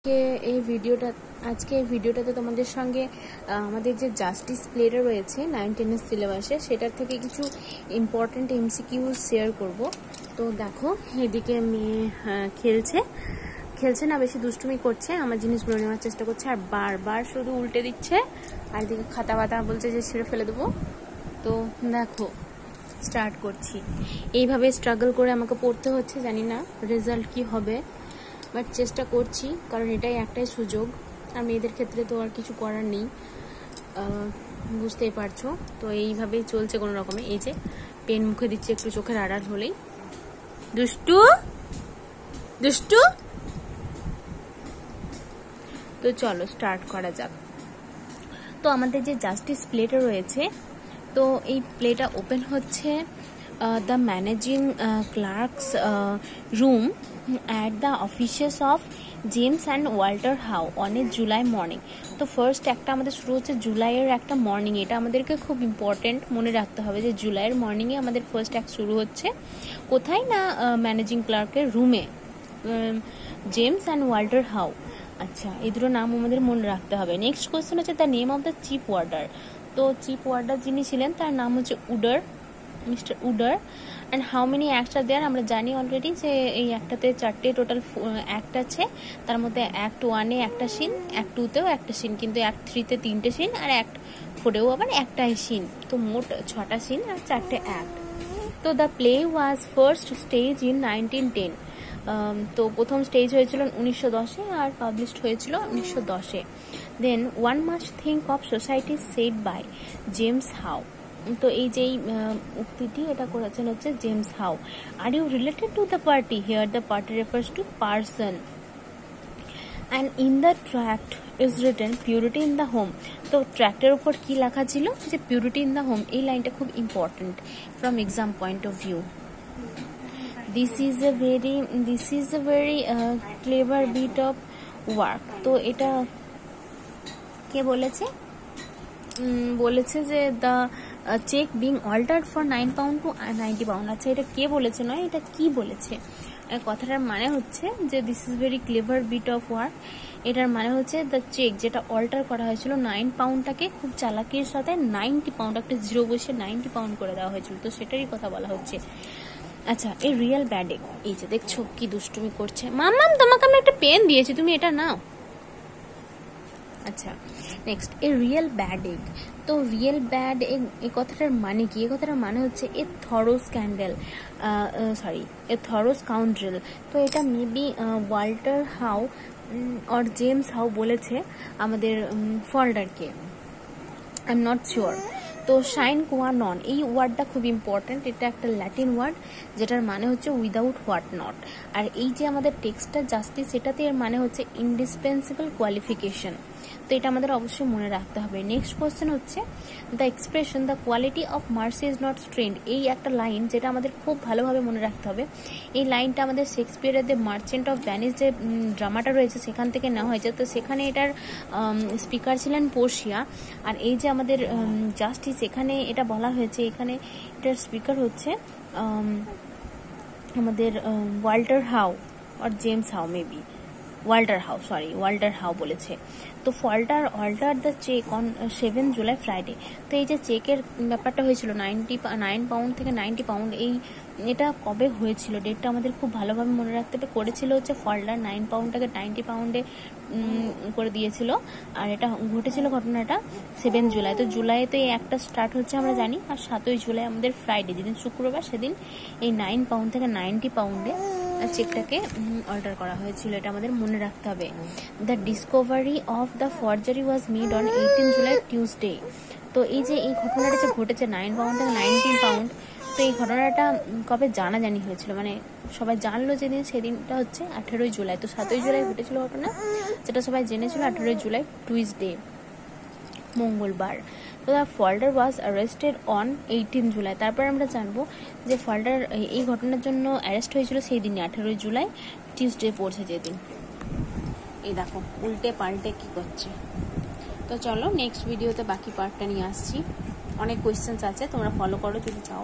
আজকে এই ভিডিওটাতে তোমাদের সঙ্গে আমাদের যে জাস্টিস প্লেটা রয়েছে 9-10 এর সিলেবাসে সেটার থেকে কিছু ইম্পর্টেন্ট এমসিকিউ শেয়ার করব। তো দেখো এদিকে মেয়ে খেলছে না, বেশি দুষ্টুমি করছে, আমার জিনিসগুলো নেওয়ার চেষ্টা করছে আর বারবার শুধু উল্টে দিচ্ছে, আর এদিকে খাতা বাতা বলছে যে ছিঁড়ে ফেলে দেবো। তো দেখো স্টার্ট করছি। এইভাবে স্ট্রাগল করে আমাকে পড়তে হচ্ছে, জানি না রেজাল্ট কি হবে, বাট চেষ্টা করছি, কারণ এটাই একটাই সুযোগ। আর মেয়েদের ক্ষেত্রে তো আর কিছু করার নেই, বুঝতেই পারছো। তো এইভাবেই চলছে কোনো রকমে। এই যে পেন মুখে দিচ্ছে একটু চোখের আড়াল হলেই। দুষ্টু দুষ্টু। তো চলো স্টার্ট করা যাক। তো আমাদের যে জাস্টিস প্লেটা রয়েছে, তো এই প্লেটা ওপেন হচ্ছে the managing clerks room at the offices of James and Walter how on a July morning. তো ফার্স্ট একটা আমাদের শুরু হচ্ছে জুলাইয়ের একটা মর্নিং। এটা আমাদেরকে খুব ইম্পর্টেন্ট মনে রাখতে হবে যে জুলাইয়ের মর্নিংয়ে আমাদের ফার্স্ট অ্যাক্ট শুরু হচ্ছে কোথায় না, ম্যানেজিং ক্লার্কের রুমে, জেমস অ্যান্ড ওয়াল্টার হাউ। আচ্ছা, এই দুটো নাম আমাদের মনে রাখতে হবে। নেক্সট কোয়েশ্চেন হচ্ছে the name of the chief warder. তো চিফ ওয়ার্ডার যিনি ছিলেন তার নাম হচ্ছে Wooder, mister Wooder. And how many acts are there, আমরা জানি অলরেডি যে এই একটাতে 4টে টোটাল অ্যাক্ট আছে। তার মধ্যে অ্যাক্ট 1-এ একটা সিন, অ্যাক্ট 2-তেও একটা সিন, কিন্তু অ্যাক্ট 3-তে 3টে সিন, আর অ্যাক্ট 4-এও আবার একটাই সিন। তো মোট 6টা সিন আর 4টে অ্যাক্ট। তো the play was first stage in 1910। তো প্রথম স্টেজ হয়েছিল 1910-এ আর পাবলিশড হয়েছিল 1910-এ। Then one must think of society said by James How. তো এই যেই উক্তিটি এটা করেছেন হচ্ছে James How. Are you related to the party? Here the party refers to person. And in the tract is written purity in the home. তো ট্র্যাক্টের উপর কি লেখা ছিল? যে পিউরিটি ইন দ্য হোম। এই লাইনটা খুব important from exam point of view. This is a very clever bit of work. তো এটা কে বলেছে? বলেছে যে the cheque being altered for 9 pound to 90 pound. আচ্ছা, এটা কে বলেছে নয়, এটা কি বলেছে? কথাটার মানে হচ্ছে যে this is very clever bit of work. এটার মানে হচ্ছে দ্য চেক যেটা অল্টার করা হয়েছিল 9 পাউন্ডটাকে খুব চালাকির সাথে 90 পাউন্ড, একটা জিরো বসে 90 পাউন্ড করে দেওয়া হয়েছিল। তো সেটারই কথা বলা হচ্ছে। আচ্ছা, এই রিয়েল ব্যাড এগ, এই যে দেখছো কি দুষ্টুমি করছে। মাম্মাম, তোমাকে আমি একটা পেন দিয়েছি, তুমি এটা নাও। আচ্ছা, নেক্সট এ রিয়েল ব্যাড এগ। তো রিয়েল ব্যাড এগ এই কথাটার মানে কি? এই কথাটার মানে হচ্ছে এ থরো স্ক্যান্ডেল, এ থরো স্কাউন্ড্রেল। তো এটা maybe Walter how or James how বলেছে আমাদের ফল্ডারকে, আই এম নট শিওর। তো শাইন কোয়া নন, এই ওয়ার্ডটা খুব ইম্পর্টেন্ট। এটা একটা ল্যাটিন ওয়ার্ড যেটার মানে হচ্ছে উইদাউট হোয়াট নট। আর এই যে আমাদের টেক্সটটা জাস্টিস, এটাতে এর মানে হচ্ছে ইন্ডিসপেন্সিবল কোয়ালিফিকেশন। তো এটা আমাদের অবশ্যই মনে রাখতে হবে। নেক্সট কোয়েশ্চেন হচ্ছে the expression the quality of mercy is not strained. এই একটা লাইন যেটা আমাদের খুব ভালোভাবে মনে রাখতে হবে। এই লাইনটা আমাদের শেক্সপিয়ারের দ্য মার্চেন্ট অফ ভ্যানিস যে ড্রামাটা রয়েছে সেখান থেকে নেওয়া হয়েছে। তো সেখানে এটার স্পিকার ছিলেন পোর্শিয়া। আর এই যে আমাদের জাস্টিস, এখানে এটা বলা হয়েছে, এখানে এটার স্পিকার হচ্ছে আমাদের ওয়াল্টার হাউ আর James Howe, maybe Walter Howe বলেছে। তো alter the cheque on 7 July Friday. তো এই যে চেকের ব্যাপারটা হয়েছিল 9 পাউন্ড থেকে 90 পাউন্ড, এটা কবে হয়েছিল? ডেটটা আমাদের খুব ভালোভাবে মনে রাখতে হবে। করেছিল হচ্ছে ফল্ডার 9 পাউন্ডটাকে 90 পাউন্ডে করে দিয়েছিল, আর এটা ঘটেছিল ঘটনাটা 7 জুলাই। তো জুলাইতে এই একটা স্টার্ট হচ্ছে আমরা জানি, আর 7 জুলাই আমাদের ফ্রাইডে, যেদিন শুক্রবার, সেদিন এই 9 পাউন্ড থেকে 90 পাউন্ডে চেকটাকে অল্টার করা হয়েছিল। এটা আমাদের মনে রাখতে হবে। The Discovery of the forgery was made on 18 July Tuesday. তো এই যে এই ঘটনাটা যে ঘটেছে 9 পাউন্ড থেকে 90 পাউন্ড, তো এই ঘটনাটা কবে জানাজানি হয়েছিল, মানে সবাই জানলো যেদিন, সেদিনটা হচ্ছে 18 জুলাই। তো 7 জুলাই ঘটেছিল ঘটনা, যেটা সবাই জেনেছিল 18 জুলাই টিউসডে, মঙ্গলবার। তো the Falder was arrested on 18 July. তারপর আমরা জানবো যে ফল্ডার এই ঘটনার জন্য অ্যারেস্ট হয়েছিল সেই দিনই, 18 জুলাই, টিউসডে পড়ছে যেদিন। এই দেখো উল্টে পাল্টে কি করছে। তো চলো নেক্সট ভিডিওতে বাকি পার্টটা নিয়ে আসছি। অনেক কোয়েশ্চেন্স আছে, তোমরা ফলো করো যদি চাও।